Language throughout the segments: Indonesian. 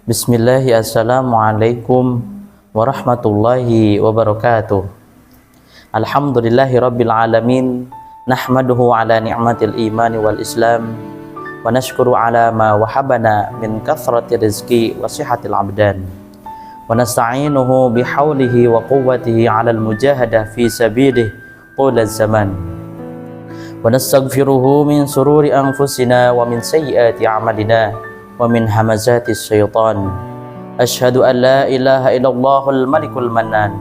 Bismillahi assalamualaikum warahmatullahi wabarakatuh. Alhamdulillahi rabbil alamin. Nahmaduhu ala ni'matil imani wal islam. Wa nashkuru ala ma wahabana min kathrati rizki wa sihatil abdan. Wa nasta'inuhu bihawlihi wa quwwatihi ala al-mujahadah fi sabilih qula zaman. Wa nastaghfiruhu min sururi anfusina wa min sayyiati a'malina wa min hamazatis syaitan. Asyhadu an la ilaha illallahul malikul mannan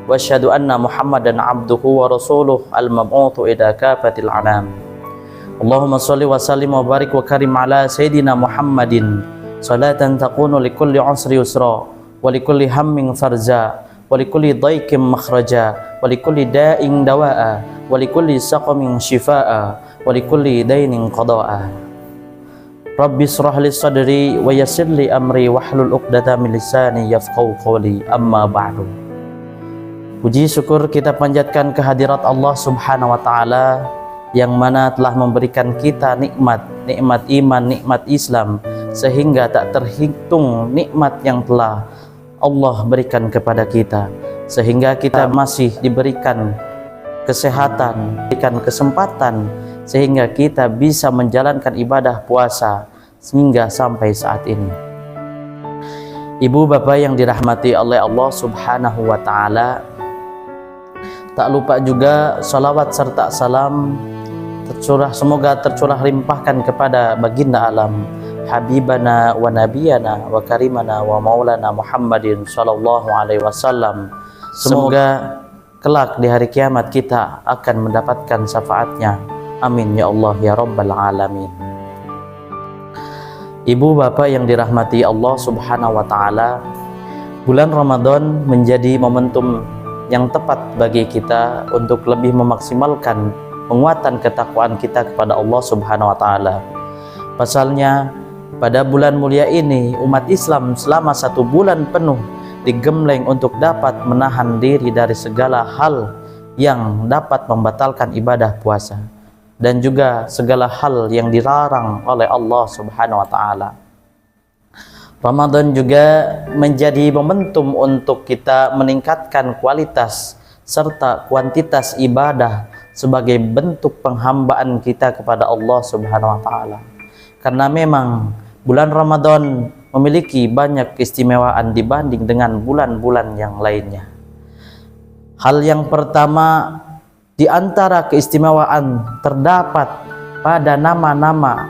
wa asyhadu anna muhammadan abduhu wa rasuluh al-mab'utsu ila kafatil anam. Allahumma shalli wa sallim wa barik wa karim ala sayyidina Muhammadin salatan takunu likulli usri yusra wa likulli hammin farja wa likulli dhaikin makhraja wa likulli da'in dawa'a wa likulli saqamin shifaa'a wa likulli dainin qada'a. Rabbi shrah li sadri wa yassir li amri wahlul 'uqdatam min lisani yafqahu qawli, amma ba'du. Puji syukur kita panjatkan kehadirat Allah Subhanahu wa taala yang mana telah memberikan kita nikmat iman, nikmat Islam, sehingga tak terhitung nikmat yang telah Allah berikan kepada kita, sehingga kita masih diberikan kesehatan, diberikan kesempatan sehingga kita bisa menjalankan ibadah puasa hingga sampai saat ini. Ibu bapak yang dirahmati oleh Allah Subhanahu wa taala, tak lupa juga salawat serta salam semoga tercurah limpahkan kepada baginda alam, habibana wa nabiyana wa karimana wa maulana Muhammadin sallallahu alaihi wasallam. Semoga kelak di hari kiamat kita akan mendapatkan syafaatnya. Amin ya Allah ya Rabbal Alamin. Ibu bapak yang dirahmati Allah Subhanahu wa taala, bulan Ramadan menjadi momentum yang tepat bagi kita untuk lebih memaksimalkan penguatan ketakwaan kita kepada Allah Subhanahu wa taala. Pasalnya pada bulan mulia ini umat Islam selama 1 bulan penuh digembleng untuk dapat menahan diri dari segala hal yang dapat membatalkan ibadah puasa dan juga segala hal yang dilarang oleh Allah Subhanahu wa taala. Ramadan juga menjadi momentum untuk kita meningkatkan kualitas serta kuantitas ibadah sebagai bentuk penghambaan kita kepada Allah Subhanahu wa taala. Karena memang bulan Ramadan memiliki banyak keistimewaan dibanding dengan bulan-bulan yang lainnya. Hal yang pertama, di antara keistimewaan terdapat pada nama-nama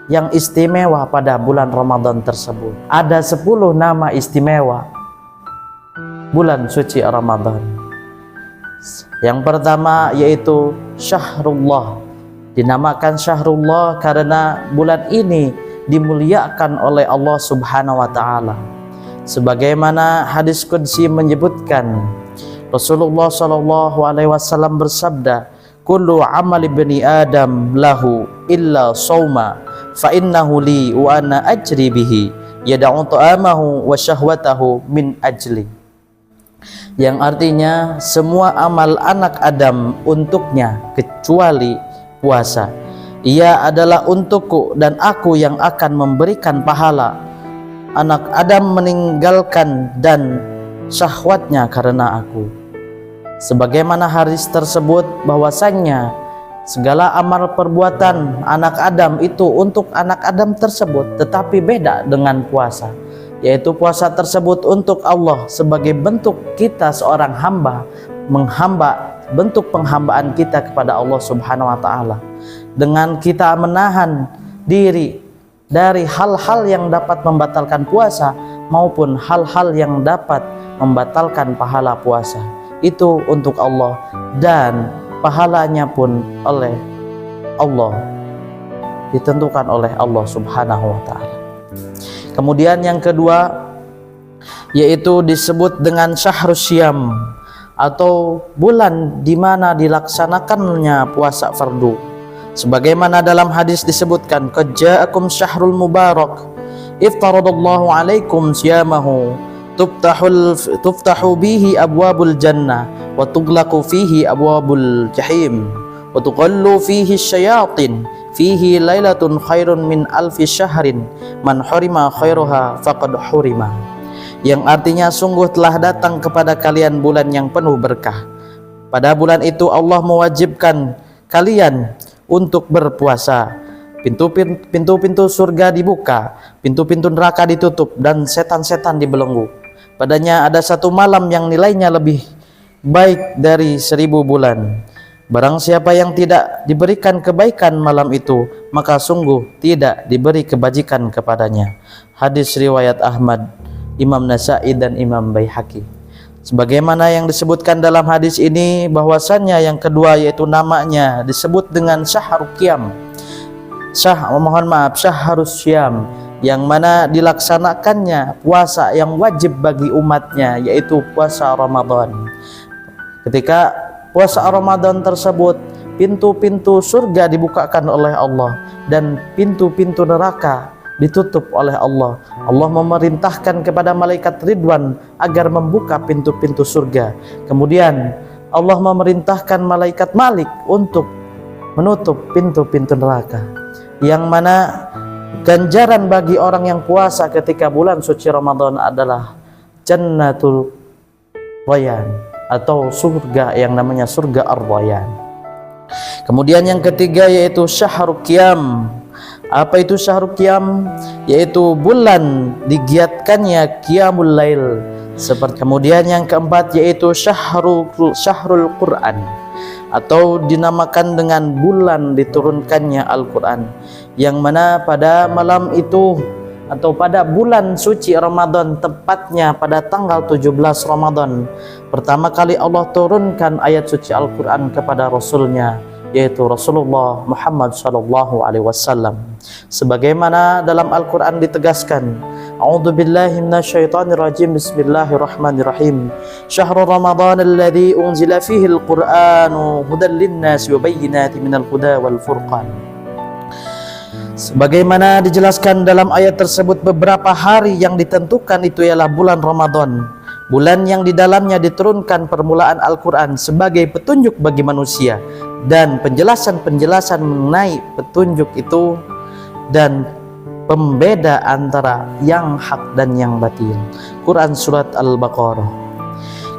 yang istimewa pada bulan Ramadan tersebut. Ada 10 nama istimewa bulan suci Ramadan. Yang pertama yaitu Syahrullah. Dinamakan Syahrullah karena bulan ini dimuliakan oleh Allah Subhanahu wa taala. Sebagaimana hadis qudsi menyebutkan, Rasulullah sallallahu alaihi wasallam bersabda, "Kullu amali bani Adam lahu illa shauma, fa innahu li wa ana ajri bihi, yad'u ta'amahu wa syahwatahu min ajli." Yang artinya semua amal anak Adam untuknya kecuali puasa. Ia adalah untukku dan aku yang akan memberikan pahala. Anak Adam meninggalkan dan syahwatnya karena aku. Sebagaimana hadis tersebut bahwasannya segala amal perbuatan anak Adam itu untuk anak Adam tersebut, tetapi beda dengan puasa, yaitu puasa tersebut untuk Allah sebagai bentuk kita seorang hamba menghamba, bentuk penghambaan kita kepada Allah Subhanahu wa taala, dengan kita menahan diri dari hal-hal yang dapat membatalkan puasa maupun hal-hal yang dapat membatalkan pahala puasa. Itu untuk Allah dan pahalanya pun oleh Allah, ditentukan oleh Allah Subhanahu wa taala. Kemudian yang kedua yaitu disebut dengan Syahrus Syiyam, atau bulan di mana dilaksanakannya puasa fardu. Sebagaimana dalam hadis disebutkan, "Qad ja'akum syahrul mubarak, iftaradallahu alaikum syiyamahu, tuftahu bihi abwabul jannah wa tughlaqu fihi abwabul jahim wa tuqallu fihi syayatin fihi lailatun khairun min alfi syahrin man hurima khairuha faqad hurima, yang artinya sungguh telah datang kepada kalian bulan yang penuh berkah. Pada bulan itu Allah mewajibkan kalian untuk berpuasa. Pintu-pintu surga dibuka, pintu-pintu neraka ditutup, dan setan-setan dibelenggu. Padanya ada satu malam yang nilainya lebih baik dari 1000 bulan. Barang siapa yang tidak diberikan kebaikan malam itu, maka sungguh tidak diberi kebajikan kepadanya. Hadis riwayat Ahmad, Imam Nasa'i dan Imam Baihaqi. Sebagaimana yang disebutkan dalam hadis ini, bahwasannya yang kedua yaitu namanya disebut dengan Syahrul Qiyam, Syahrus Syam, yang mana dilaksanakannya puasa yang wajib bagi umatnya, yaitu puasa Ramadan. Ketika puasa Ramadan tersebut, pintu-pintu surga dibukakan oleh Allah dan pintu-pintu neraka ditutup oleh Allah. Allah memerintahkan kepada malaikat Ridwan agar membuka pintu-pintu surga. Kemudian Allah memerintahkan malaikat Malik untuk menutup pintu-pintu neraka, yang mana ganjaran bagi orang yang puasa ketika bulan suci Ramadan adalah Jannatul Rayyan, atau surga yang namanya surga Ar-Rayyan. Kemudian yang ketiga yaitu Syahrul Qiyam. Apa itu Syahrul Qiyam? Yaitu bulan digiatkannya Qiyamul Lail. Kemudian yang keempat yaitu Syahrul Quran, atau dinamakan dengan bulan diturunkannya Al-Quran, yang mana pada malam itu atau pada bulan suci Ramadan, tepatnya pada tanggal 17 Ramadan, pertama kali Allah turunkan ayat suci Al-Quran kepada Rasulnya, yaitu Rasulullah Muhammad SAW. Sebagaimana dalam Al-Quran ditegaskan, A'udzu billahi minasyaitonir rajim, bismillahirrahmanirrahim. Syahrul Ramadan alladzi unzila fihi al-Qur'anu hudan lin-nasi wa bayyinatin minal huda wal furqan. Sebagaimana dijelaskan dalam ayat tersebut, beberapa hari yang ditentukan itu ialah bulan Ramadan, bulan yang di dalamnya diturunkan permulaan Al-Quran sebagai petunjuk bagi manusia dan penjelasan-penjelasan mengenai petunjuk itu dan pembeda antara yang hak dan yang batil. Quran Surat Al-Baqarah.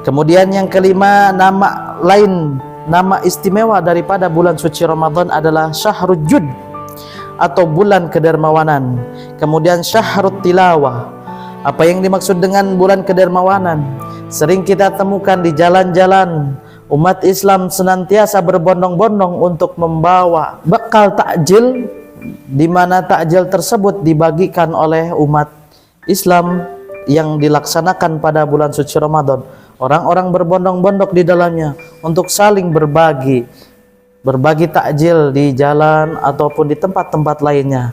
Kemudian yang kelima, nama istimewa daripada bulan suci Ramadan adalah Syahrul Jud, atau bulan kedermawanan. Kemudian Syahrul Tilawah. Apa yang dimaksud dengan bulan kedermawanan? Sering kita temukan di jalan-jalan umat Islam senantiasa berbondong-bondong untuk membawa bekal takjil, di mana takjil tersebut dibagikan oleh umat Islam yang dilaksanakan pada bulan suci Ramadan. Orang-orang berbondong-bondong di dalamnya untuk saling berbagi takjil di jalan ataupun di tempat-tempat lainnya.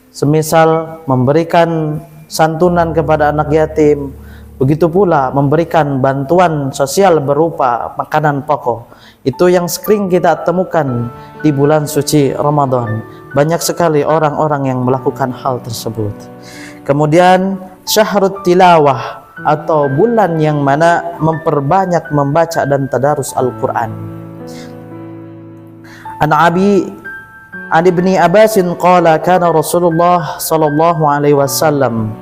Semisal memberikan santunan kepada anak yatim, begitu pula memberikan bantuan sosial berupa makanan pokok. Itu yang sering kita temukan di bulan suci Ramadan. Banyak sekali orang-orang yang melakukan hal tersebut. Kemudian Syahrul Tilawah, atau bulan yang mana memperbanyak membaca dan tadarus Al-Quran. An Ibni Abbasin qala kana Rasulullah sallallahu alaihi wasallam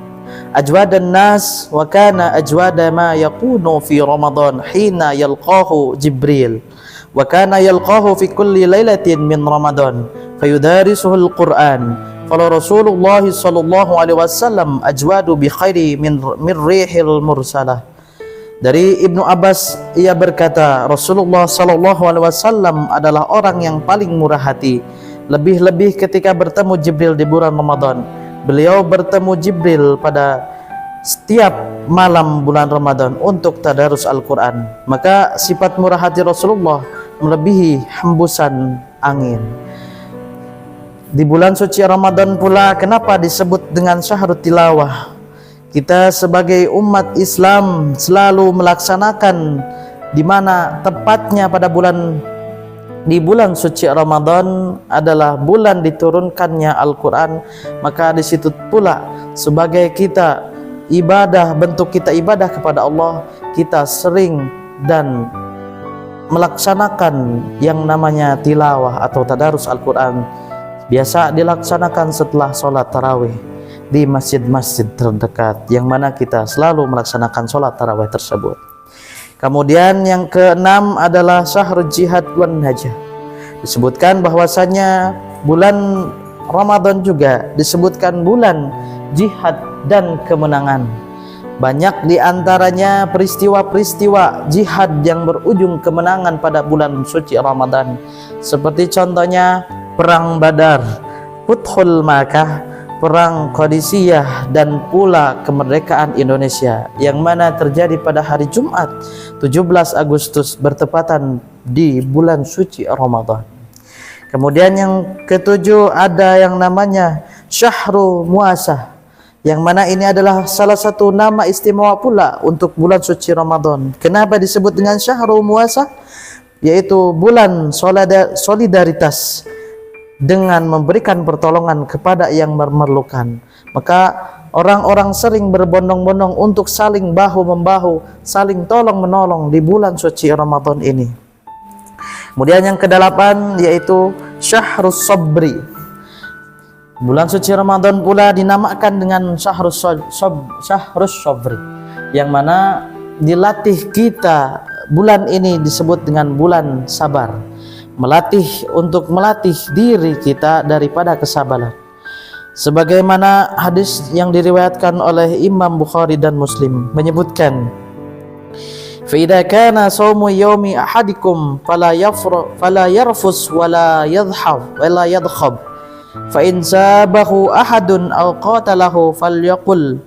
ajwadan nas wa kana ajwada ma yakunu fi Ramadan hina yalqahu Jibril wa kana yalqahu fi kulli lailatin min Ramadan fayudarisuhu al-Quran. Qala Rasulullah sallallahu alaihi wasallam ajwadu bi khairi min rihil mursalah. Dari Ibnu Abbas, ia berkata, Rasulullah sallallahu alaihi wasallam adalah orang yang paling murah hati, lebih-lebih ketika bertemu Jibril di bulan Ramadan. Beliau bertemu Jibril pada setiap malam bulan Ramadan untuk tadarus Al-Quran. Maka sifat murah hati Rasulullah melebihi hembusan angin. Di bulan suci Ramadan pula, kenapa disebut dengan Syahrul Tilawah? Kita sebagai umat Islam selalu melaksanakan, di mana tepatnya pada di bulan suci Ramadan adalah bulan diturunkannya Al-Quran. Maka di situ pula sebagai kita ibadah, bentuk kita ibadah kepada Allah, kita sering dan melaksanakan yang namanya tilawah atau tadarus Al-Quran biasa dilaksanakan setelah sholat tarawih di masjid-masjid terdekat, yang mana kita selalu melaksanakan sholat tarawih tersebut. Kemudian yang keenam adalah syahrul jihad wan najah. Disebutkan bahwasanya bulan Ramadan juga disebutkan bulan jihad dan kemenangan. Banyak diantaranya peristiwa-peristiwa jihad yang berujung kemenangan pada bulan suci Ramadan, seperti contohnya Perang Badar, Futhul Makkah, Perang Qadisiyah, dan pula kemerdekaan Indonesia yang mana terjadi pada hari Jumat 17 Agustus bertepatan di bulan suci Ramadan. Kemudian yang ketujuh ada yang namanya Syahrul Muasah, yang mana ini adalah salah satu nama istimewa pula untuk bulan suci Ramadan. Kenapa disebut dengan Syahrul Muasah? Yaitu bulan solidaritas dengan memberikan pertolongan kepada yang memerlukan. Maka orang-orang sering berbondong-bondong untuk saling bahu-membahu, saling tolong-menolong di bulan suci Ramadan ini. Kemudian yang kedelapan yaitu Syahrul Sabri. Bulan suci Ramadan pula dinamakan dengan Syahrul Sabri, yang mana dilatih kita, bulan ini disebut dengan bulan sabar, melatih diri kita daripada kesabaran. Sebagaimana hadis yang diriwayatkan oleh Imam Bukhari dan Muslim menyebutkan, fa idza kana shaumu yaumi ahadikum fala yarfus wala yadhhab fa in sabahu ahadun aw qatalahu falyaqul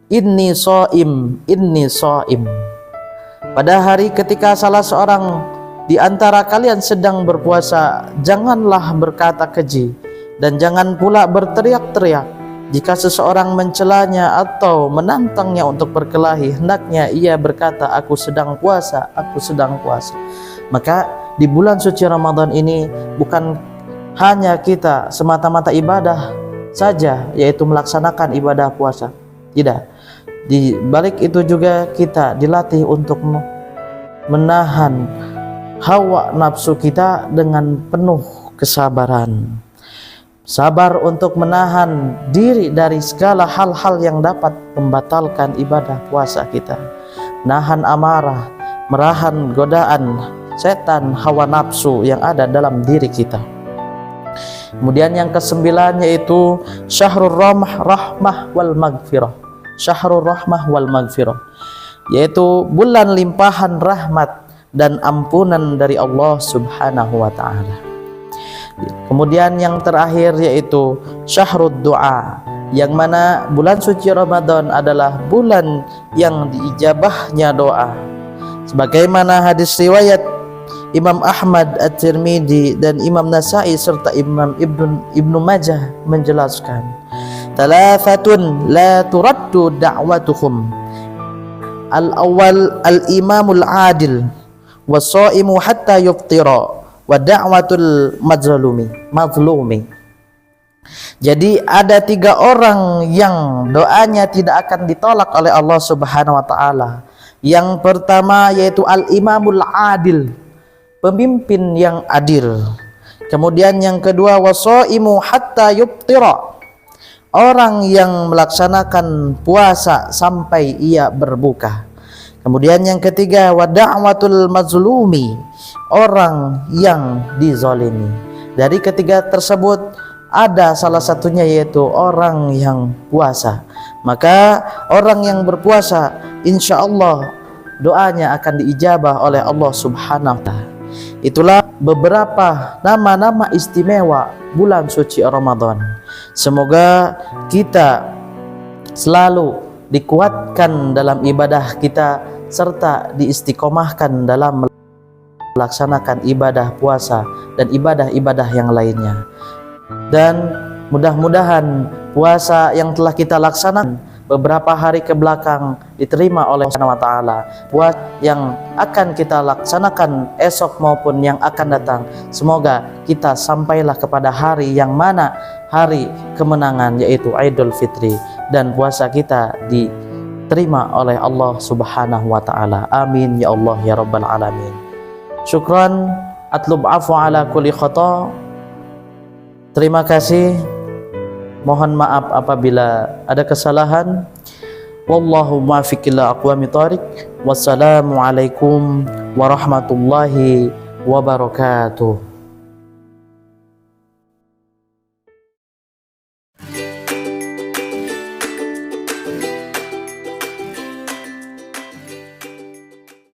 inni shaim. Pada hari ketika salah seorang di antara kalian sedang berpuasa, janganlah berkata keji dan jangan pula berteriak-teriak. Jika seseorang mencelanya atau menantangnya untuk berkelahi, hendaknya ia berkata, aku sedang puasa. Maka di bulan suci Ramadan ini bukan hanya kita semata-mata ibadah saja, yaitu melaksanakan ibadah puasa. Tidak. Di balik itu juga kita dilatih untuk menahan hawa nafsu kita dengan penuh kesabaran. Sabar untuk menahan diri dari segala hal-hal yang dapat membatalkan ibadah puasa kita. Nahan amarah, merahan godaan setan, hawa nafsu yang ada dalam diri kita. Kemudian yang kesembilan yaitu Syahrul Rahmah wal Maghfirah. Syahrul Rahmah wal Maghfirah, yaitu bulan limpahan rahmat dan ampunan dari Allah Subhanahu wa taala. Kemudian yang terakhir yaitu Syahrul Du'a, yang mana bulan suci Ramadan adalah bulan yang diijabahnya doa. Sebagaimana hadis riwayat Imam Ahmad, At-Tirmidzi dan Imam Nasa'i serta Imam Ibnu Majah menjelaskan, "Thalathatun la turaddu da'watuhum. Al-awwal al-imamul adil, was-shaimu hatta yuftira, wa da'watul mazlumi." Jadi ada 3 orang yang doanya tidak akan ditolak oleh Allah Subhanahu wa taala. Yang pertama yaitu al-imamul adil, pemimpin yang adil. Kemudian yang kedua wasaimu hatta yuftira, orang yang melaksanakan puasa sampai ia berbuka. Kemudian yang ketiga wa da'watul mazlumi, orang yang dizalimi. Dari ketiga tersebut ada salah satunya yaitu orang yang puasa. Maka orang yang berpuasa insyaallah doanya akan diijabah oleh Allah Subhanahu wa taala. Itulah beberapa nama-nama istimewa bulan suci Ramadan. Semoga kita selalu dikuatkan dalam ibadah kita serta diistiqomahkan dalam melaksanakan ibadah puasa dan ibadah-ibadah yang lainnya. Dan mudah-mudahan puasa yang telah kita laksanakan beberapa hari ke belakang diterima oleh Allah Subhanahu wa taala. Puasa yang akan kita laksanakan esok maupun yang akan datang, semoga kita sampailah kepada hari yang mana hari kemenangan, yaitu Idul Fitri, dan puasa kita diterima oleh Allah Subhanahu wa taala. Amin ya Allah ya rabbal alamin. Syukran, atlub afu ala kulli khata. Terima kasih. Mohon maaf apabila ada kesalahan. Wallahu muwaffiq ila aqwamit thoriq. Wassalamualaikum warahmatullahi wabarakatuh.